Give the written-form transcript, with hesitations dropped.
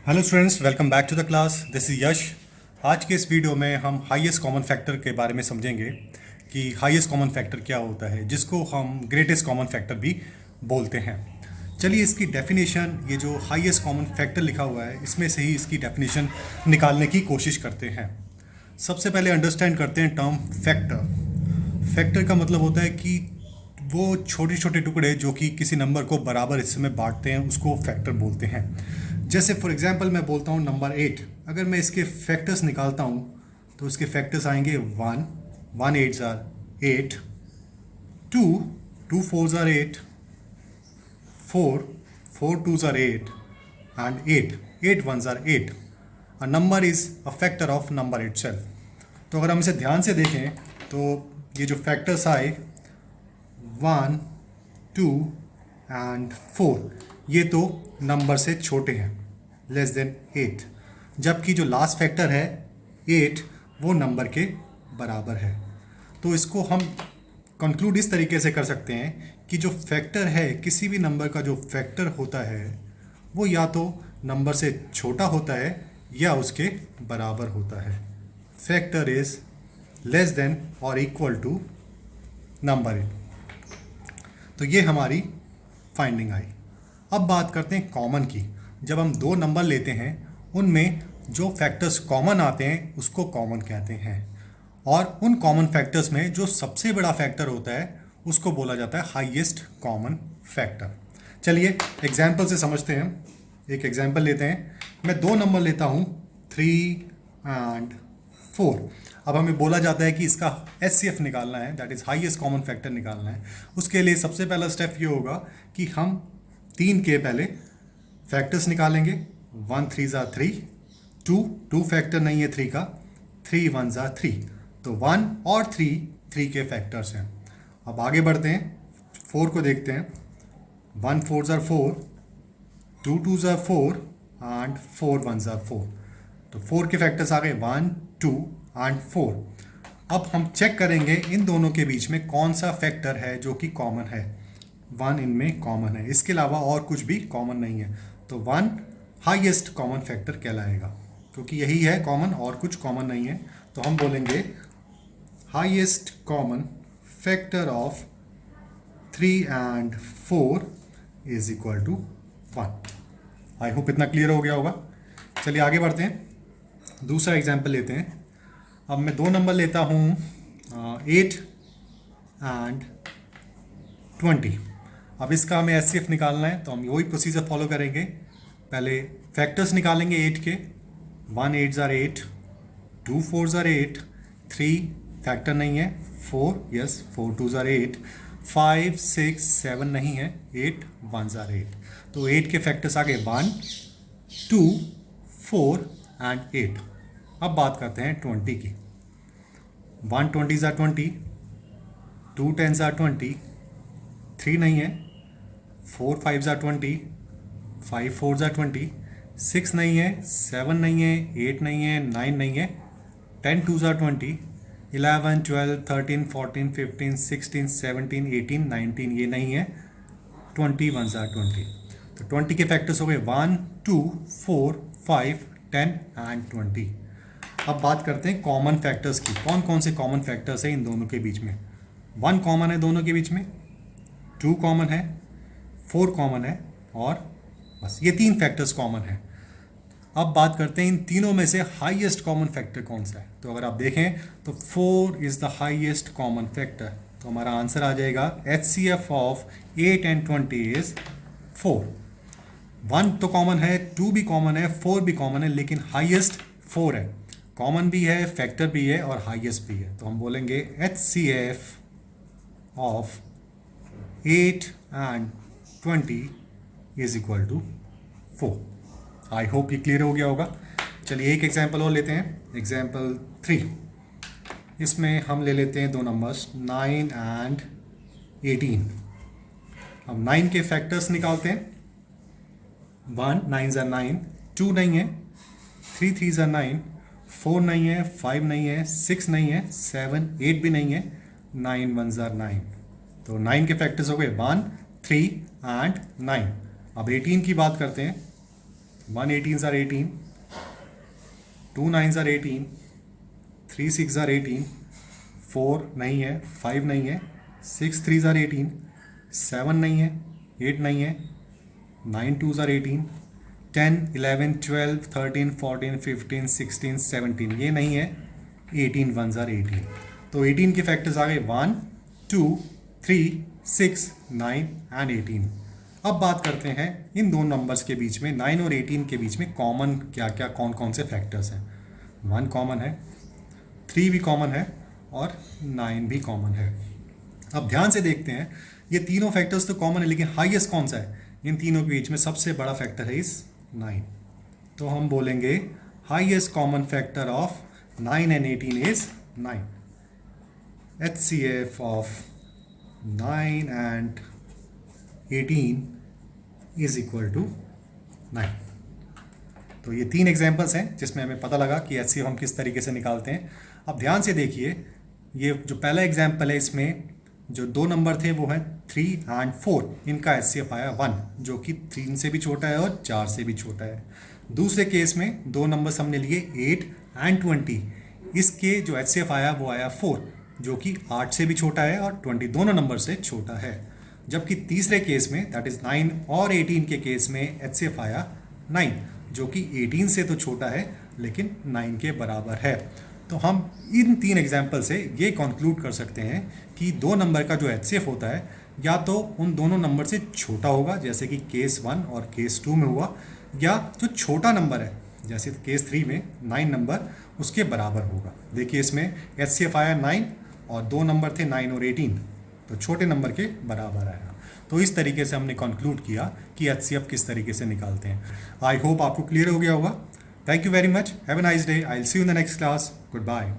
Hello students, welcome back to the class. This is Yash. आज के इस वीडियो में हम हाईएस्ट कॉमन फैक्टर के बारे में समझेंगे कि हाईएस्ट कॉमन फैक्टर क्या होता है, जिसको हम ग्रेटेस्ट कॉमन फैक्टर भी बोलते हैं। चलिए इसकी डेफिनेशन, ये जो हाईएस्ट कॉमन फैक्टर लिखा हुआ है इसमें से ही इसकी डेफिनेशन निकालने की कोशिश करते हैं। सबसे पहले अंडरस्टैंड करते हैं टर्म फैक्टर। फैक्टर का मतलब होता है कि वो छोटे छोटे टुकड़े जो कि किसी नंबर को बराबर हिस्से में बांटते हैं उसको फैक्टर बोलते हैं। जैसे फॉर एग्जांपल मैं बोलता हूँ नंबर 8, अगर मैं इसके फैक्टर्स निकालता हूँ तो इसके फैक्टर्स आएंगे 1, 1 8 ज़ार 8, 2, 2 4 ज़ार 8, 4, 4 2 ज़ार 8 एंड 8, 8 1 ज़ार 8। A number is a factor of number itself. तो अगर हम इसे ध्यान से देखें तो ये जो फैक्टर्स आए 1, 2 एंड 4, ये तो नंबर से छोटे हैं, लेस देन 8, जबकि जो लास्ट फैक्टर है 8 वो नंबर के बराबर है। तो इसको हम कंक्लूड इस तरीके से कर सकते हैं कि जो फैक्टर है, किसी भी नंबर का जो फैक्टर होता है वो या तो नंबर से छोटा होता है या उसके बराबर होता है। फैक्टर इज लेस देन और इक्वल टू नंबर। तो ये हमारी फाइंडिंग आई। अब बात करते हैं कॉमन की। जब हम दो नंबर लेते हैं उनमें जो फैक्टर्स कॉमन आते हैं उसको कॉमन कहते हैं, और उन कॉमन फैक्टर्स में जो सबसे बड़ा फैक्टर होता है उसको बोला जाता है हाईएस्ट कॉमन फैक्टर। चलिए एग्जाम्पल से समझते हैं। एक एग्जाम्पल लेते हैं। मैं दो नंबर लेता हूँ 3 एंड 4। अब हमें बोला जाता है कि इसका HCF निकालना है, that is highest common factor निकालना है। उसके लिए सबसे पहला स्टेप ये होगा कि हम 3 के पहले फैक्टर्स निकालेंगे। 1 3 ज़ा 3, 2 फैक्टर नहीं है 3 का, 3 1 ज़ा 3। तो 1 और 3 के फैक्टर्स हैं। अब आगे बढ़ते हैं, 4 को देखते हैं। 1 4 ज़ा 4, 2 2 ज़ा 4 एंड 4 1 ज़ा 4। तो 4 के फैक्टर्स आ गए 1 2 एंड 4। अब हम चेक करेंगे इन दोनों के बीच में कौन सा फैक्टर है जो कि कॉमन है। 1 इनमें कॉमन है, इसके अलावा और कुछ भी कॉमन नहीं है। तो 1 हाईएस्ट कॉमन फैक्टर कहलाएगा, क्योंकि यही है कॉमन और कुछ कॉमन नहीं है। तो हम बोलेंगे highest common factor of 3 and 4 is equal to 1। I hope इतना क्लियर हो गया होगा। चलिए आगे बढ़ते हैं, दूसरा एग्जाम्पल लेते हैं। अब मैं दो नंबर लेता हूँ 8 एंड 20। अब इसका हमें HCF निकालना है, तो हम वही प्रोसीजर फॉलो करेंगे। पहले फैक्टर्स निकालेंगे 8 के। 1 8 ज़ार 8, 2 4 ज़ार 8, 3 फैक्टर नहीं है, 4 यस 4 2 ज़ार 8, 5 6 7 नहीं है, 8 1 ज़ार 8। तो 8 के फैक्टर्स आ गए 1 2 4 एंड 8। अब बात करते हैं 20 की। 1 20 ज़ार 20, 2 10 ज़ार 20, 3 नहीं है, 4 5 ज़ार 20, 5 4 ज़ार 20, 6 नहीं है, 7 नहीं है, 8 नहीं है, 9 नहीं है, 10 2 ज़ार 20, 11 12 13 14 15 16 17 18 19 ये नहीं है, 21 ज़ार 20। तो 20 के फैक्टर्स हो गए 1 2 4 5 10 एंड 20। अब बात करते हैं कॉमन फैक्टर्स की। कौन कौन से कॉमन फैक्टर्स हैं इन दोनों के बीच में। 1 कॉमन है दोनों के बीच में, 2 कॉमन है, 4 कॉमन है, और बस ये 3 फैक्टर्स कॉमन है। अब बात करते हैं इन तीनों में से हाईएस्ट कॉमन फैक्टर कौन सा है। तो अगर आप देखें तो 4 is the highest common factor. तो हमारा आंसर आ जाएगा HCF ऑफ 8 एंड 20 इज 4। 1 तो कॉमन है, 2 भी कॉमन है, 4 भी कॉमन है, लेकिन हाईएस्ट 4 है। कॉमन भी है, फैक्टर भी है और हाईएस्ट भी है। तो हम बोलेंगे HCF of 8 and 20 is equal to 4। I hope ये क्लियर हो गया होगा। चलिए एक एग्जाम्पल और लेते हैं, एग्जाम्पल 3। इसमें हम ले लेते हैं दो नंबर्स 9 एंड 18। अब 9 के फैक्टर्स निकालते हैं। 1 9 ज़ा 9, 2 नहीं है, 3 3 ज़ा 9, 4 नहीं है, 5 नहीं है, 6 नहीं है, 7 8 भी नहीं है, 9 1 ज़ा 9। तो 9 के फैक्टर्स हो गए 1 3 एंड 9। अब 18 की बात करते हैं। 1 18s are 18, 2 9s are 18, 3 6 are 18, 4 नहीं है, 5 नहीं है, 6 3s are 18, 7 नहीं है, 8 नहीं है, 9 2s are 18, 10 11 12 13 14 15 16 17 ये नहीं है, 18 1s are 18। तो 18 के फैक्टर्स आ गए 1 2 3 6 9 एंड 18। अब बात करते हैं इन दो नंबर्स के बीच में 9 और 18 के बीच में कॉमन क्या क्या कौन कौन से फैक्टर्स हैं। 1 कॉमन है, 3 भी कॉमन है और 9 भी कॉमन है। अब ध्यान से देखते हैं, ये तीनों फैक्टर्स तो कॉमन है, लेकिन हाईएस्ट कौन सा है? इन तीनों के बीच में सबसे बड़ा फैक्टर है इस 9। तो हम बोलेंगे highest common factor of 9 and 18 is 9। HCF of 9 and 18 is equal to 9। तो ये 3 एग्जाम्पल्स हैं जिसमें हमें पता लगा कि HCF हम किस तरीके से निकालते हैं। अब ध्यान से देखिए, ये जो पहला एग्जाम्पल है इसमें जो 2 नंबर थे वो हैं 3 एंड 4, इनका HCF आया 1, जो कि 3 से भी छोटा है और 4 से भी छोटा है। दूसरे केस में 2 नंबर्स हमने लिए 8 एंड 20, इसके जो HCF आया वो आया 4, जो कि 8 से भी छोटा है और 20 दोनों नंबर से छोटा है। जबकि तीसरे केस में दैट इज़ 9 और 18 के केस में HCF आया 9, जो कि 18 से तो छोटा है लेकिन 9 के बराबर है। तो हम इन 3 एग्जाम्पल से ये कंक्लूड कर सकते हैं कि 2 नंबर का जो HCF होता है या तो उन दोनों नंबर से छोटा होगा, जैसे कि केस 1 और केस 2 में हुआ, या जो छोटा नंबर है जैसे केस 3 में 9 नंबर उसके बराबर होगा। देखिए इसमें HCF आया 9 और 2 नंबर थे 9 और 18, तो छोटे नंबर के बराबर आया। तो इस तरीके से हमने कंक्लूड किया कि HCF किस तरीके से निकालते हैं। आई होप आपको क्लियर हो गया होगा। Thank you very much. Have a nice day. I'll see you in the next class. Goodbye.